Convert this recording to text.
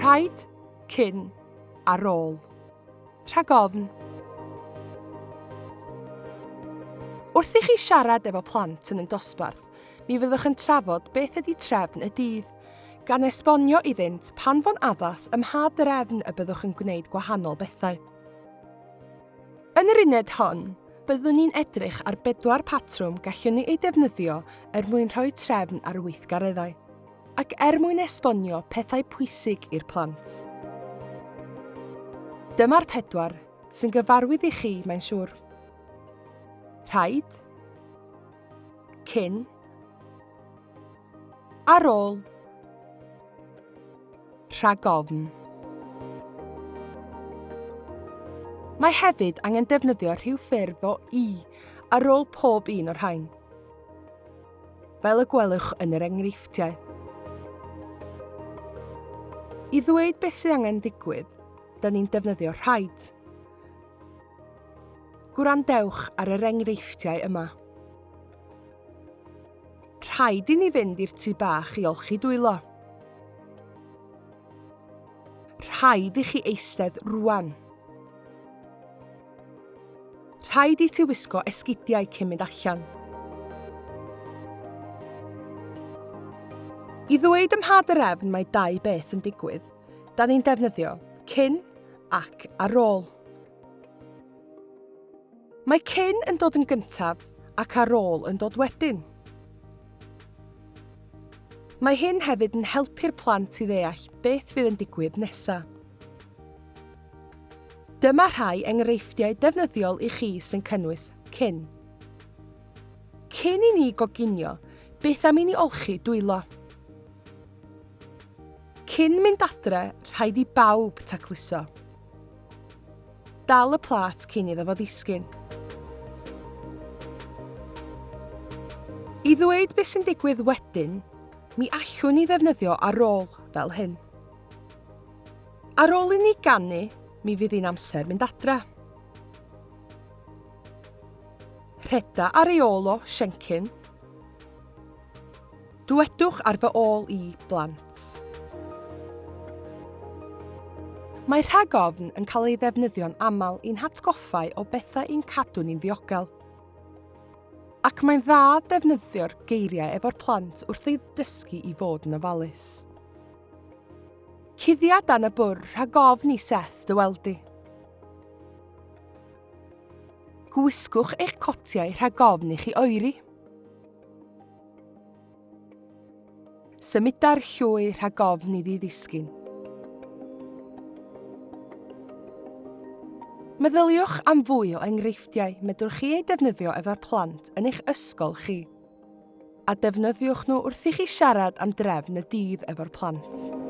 Rhaid, cyn, ar ôl. Rhag ofn. Wrth i chi siarad efo plant yn ein dosbarth, mi fyddwch yn trafod beth ydy trefn y dydd, gan esbonio iddynt pan fo'n addas ym mha drefn y byddwch yn gwneud gwahanol bethau. Yn yr uned hon, byddwn ni'n edrych ar 4 patrwm gallwn ni ei defnyddio mwyn rhoi trefn ar weithgareddau, ac mwyn esbonio pethau pwysig i'r plant. Dyma'r 4 sy'n gyfarwydd i chi, mae'n siŵr. Rhaid, cyn, ar ôl, rhag ofn. Mae hefyd angen defnyddio rhyw ffurf o i ar ôl pob un o'r rhain, fel y gwelwch yn yr enghreifftiau. I ddweud beth sydd angen digwydd, da ni'n defnyddio rhaid. Gwrandewch ar yr enghreifftiau yma. Rhaid i ni fynd i'r tŷ bach i olchi dwylo. Rhaid i chi eistedd rwan. Rhaid i ti wisgo esgidiau cyn mynd allan. I ddweud ym mha drefn mae 2 beth yn digwydd, da ni'n defnyddio cyn ac ar ôl. Mae cyn yn dod yn gyntaf ac ar ôl yn dod wedyn. Mae hyn hefyd yn helpu'r plant i ddeall beth fydd yn digwydd nesaf. Dyma rhai enghreifftiau defnyddiol i chi sy'n cynnwys cyn. Cyn i ni goginio, beth am i ni olchi dwylo. Cyn mynd adre, rhaid i bawb tacluso. Dal y plat cyn iddo fo ddisgyn. I ddweud beth sy'n digwydd wedyn, mi allwn ni ddefnyddio ar ôl fel hyn. Ar ôl i ni ganu, mi fydd hi'n amser mynd adra. Rheda ar ei ôl o siencyn. Dwedwch ar fy ôl i blant. Mae rhag ofn yn cael ei ddefnyddio'n aml i'n hatgoffau o bethau i'n cadw ni'n ddiogel. Ac mae'n dda defnyddio'r geiriau efo'r plant wrth ei dysgu i fod yn ofalus. Cuddia dan y bwr rhag ofn i Seth dy weldi. Gwisgwch eich cotiau rhag ofn i chi oeri. Symuda'r llwy rhag ofn iddi ddisgyn. Meddyliwch am fwy o enghreifftiau medrwch chi ei defnyddio efo'r plant yn eich ysgol chi, a defnyddiwch nhw wrth i chi siarad am drefn y dydd efo'r plant.